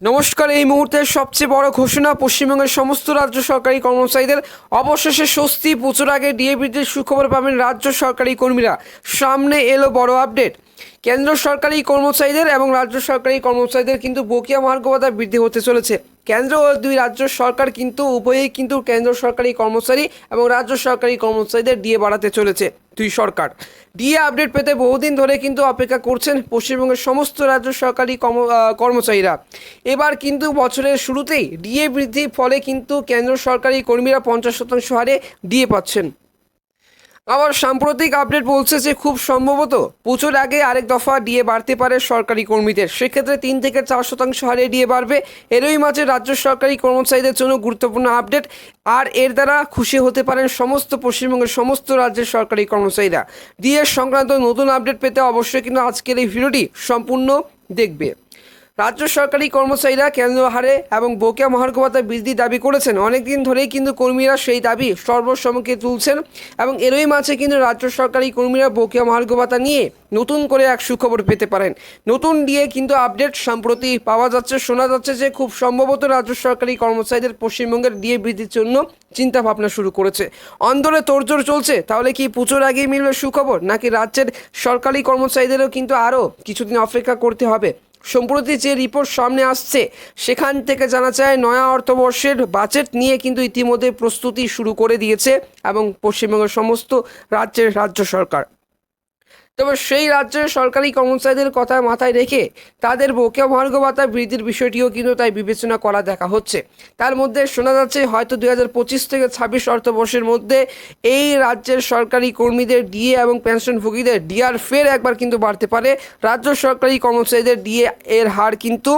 নমস্কার। এই মুহূর্তের সবচেয়ে বড় ঘোষণা, পশ্চিমবঙ্গের সমস্ত রাজ্য সরকারি কর্মচারীদের অবশেষে স্বস্তি। পুজোর আগে ডিএ বৃদ্ধির সুখবর পাবেন রাজ্য সরকারি কর্মীরা। সামনে এলো বড় আপডেট। কেন্দ্র সরকারি কর্মচারীদের এবং রাজ্য সরকারি কর্মচারীদের কিন্তু বকেয়া মহার্ঘ ভাতা বৃদ্ধি হতে চলেছে। কেন্দ্র ও দুই রাজ্য সরকার কিন্তু উভয়েই কিন্তু কেন্দ্র সরকারি কর্মচারী এবং রাজ্য সরকারি কর্মচারীদের ডিএ বাড়াতে চলেছে। দুই সরকার ডিএ আপডেট পেতে বহুদিন ধরে কিন্তু অপেক্ষা করছেন পশ্চিমবঙ্গের সমস্ত রাজ্য সরকারি কর্মচারীরা। এবার কিন্তু বছরের শুরুতেই ডিএ বৃদ্ধির ফলে কিন্তু কেন্দ্র সরকারি কর্মীরা 50% হারে ডিএ পাচ্ছেন। আবার সাম্প্রতিক আপডেট বলছে যে খুব সম্ভবত পুজোর আগে আরেক দফা ডিএ বাড়তে পারে সরকারি কর্মীদের। সেক্ষেত্রে 3 থেকে 4% হারে ডিএ বাড়বে। এরই মাঝে রাজ্য সরকারি কর্মচারীদের জন্য গুরুত্বপূর্ণ আপডেট, আর এর দ্বারা খুশি হতে পারেন সমস্ত পশ্চিমবঙ্গের সমস্ত রাজ্যের সরকারি কর্মচারীরা। ডিএ সংক্রান্ত নতুন আপডেট পেতে অবশ্যই কিন্তু আজকের এই ভিডিওটি সম্পূর্ণ দেখবে। রাজ্য সরকারি কর্মচারীরা কেন্দ্রীয় হারে এবং বকেয়া মহার্ঘ ভাতা বৃদ্ধির দাবি করেছেন। অনেকদিন ধরেই কিন্তু কর্মীরা সেই দাবি সর্বসম্মুখে তুলছেন এবং এরই মাঝে কিন্তু রাজ্য সরকারি কর্মীরা বকেয়া মহার্ঘ ভাতা নিয়ে নতুন করে এক সুখবর পেতে পারেন। নতুন দিয়ে কিন্তু আপডেট সম্প্রতি পাওয়া যাচ্ছে। শোনা যাচ্ছে যে খুব সম্ভবত রাজ্য সরকারি কর্মচারীদের পশ্চিমবঙ্গের ডিএ বৃদ্ধির জন্য চিন্তা ভাবনা শুরু করেছে। অন্দরে তোড়জোড় চলছে। তাহলে কি পুজোর আগেই মিলবে সুখবর, নাকি রাজ্যের সরকারি কর্মচারীদেরও কিন্তু আরও কিছুদিন অপেক্ষা করতে হবে? সম্প্রতি যে রিপোর্ট সামনে আসছে সেখান থেকে জানা যায় নয়া অর্থবর্ষের বাজেট নিয়ে কিন্তু ইতিমধ্যে প্রস্তুতি শুরু করে দিয়েছে এবং পশ্চিমবঙ্গের সমস্ত রাজ্যের রাজ্য সরকার। তবে সেই রাজ্যের সরকারি কর্মচারীদের কথা মাথায় রেখে তাদের বকেয়া মহার্ঘ ভাতা বৃদ্ধির বিষয়টিও কিন্তু তাই বিবেচনা করা দেখা হচ্ছে। তার মধ্যে শোনা যাচ্ছে হয়তো 2025 থেকে 26 অর্থবর্ষের মধ্যে এই রাজ্যের সরকারি কর্মীদের ডিএ এবং পেনশনভোগীদের ডিআর ফের একবার কিন্তু বাড়তে পারে। রাজ্য সরকারি কর্মচারীদের ডিএ এর হার কিন্তু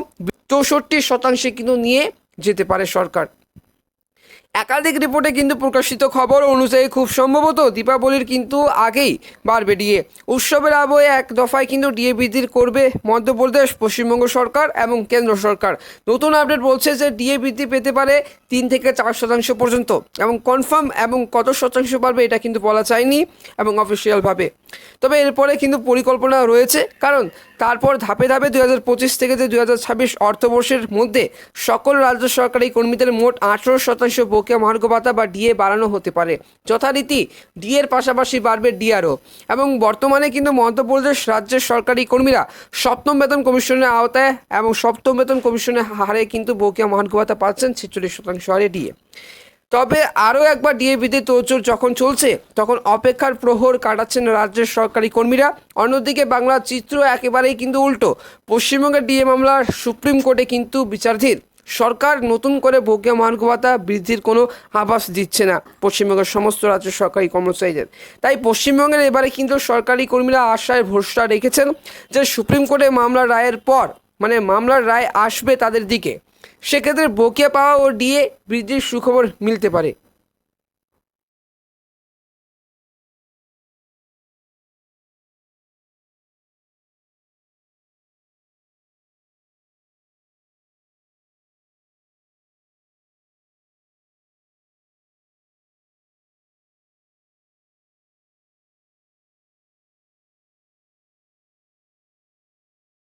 64% কিন্তু নিয়ে যেতে পারে সরকার। একাধিক রিপোর্টে কিন্তু প্রকাশিত খবর অনুযায়ী খুব সম্ভবত দীপাবলির কিন্তু আগেই বাড়বে ডিএ। উৎসবের আবহে এক দফায় কিন্তু ডিএ বৃদ্ধি করবে মধ্যপ্রদেশ, পশ্চিমবঙ্গ সরকার এবং কেন্দ্র সরকার। নতুন আপডেট বলছে যে ডিএ বৃদ্ধি পেতে পারে 3 থেকে 4% পর্যন্ত, এবং কনফার্ম এবং কত শতাংশ বাড়বে এটা কিন্তু বলা যায়নি এবং অফিসিয়ালভাবে। তবে এরপরে কিন্তু পরিকল্পনা রয়েছে, কারণ তারপর ধাপে ধাপে 2025 থেকে যে 2026 অর্থবর্ষের মধ্যে সকল রাজ্য সরকারি কর্মীদের মোট 18% বকেয়া মহার্ঘ ভাতা বা ডিএ বাড়ানো হতে পারে। যথারীতি ডিএর পাশাপাশি বাড়বে ডিআরও। এবং বর্তমানে কিন্তু মধ্যপ্রদেশ রাজ্যের সরকারি কর্মীরা সপ্তম বেতন কমিশনের আওতায় এবং সপ্তম বেতন কমিশনের হারে কিন্তু বকেয়া মহার্ঘ ভাতা পাচ্ছেন 46% হারে ডিএ। তবে আরও একবার ডিএ বৃদ্ধির তোড়জোড় যখন চলছে তখন অপেক্ষার প্রহর কাটাচ্ছেন রাজ্যের সরকারি কর্মীরা। অন্যদিকে বাংলার চিত্র একেবারেই কিন্তু উল্টো। পশ্চিমবঙ্গের ডিএ মামলার সুপ্রিম কোর্টে কিন্তু বিচারাধীন। সরকার নতুন করে বকেয়া মহার্ঘ ভাতা বৃদ্ধির কোনো আভাস দিচ্ছে না পশ্চিমবঙ্গের সমস্ত রাজ্য সরকারি কর্মচারীদের। তাই পশ্চিমবঙ্গের এবারে কিন্তু সরকারি কর্মীরা আশায় ভরসা রেখেছেন যে সুপ্রিম কোর্টে মামলার রায়ের পর মামলার রায় আসবে তাদের দিকে। সেক্ষেত্রে বকেয়া পাওয়া ও ডিএ বৃদ্ধির সুখবর মিলতে পারে।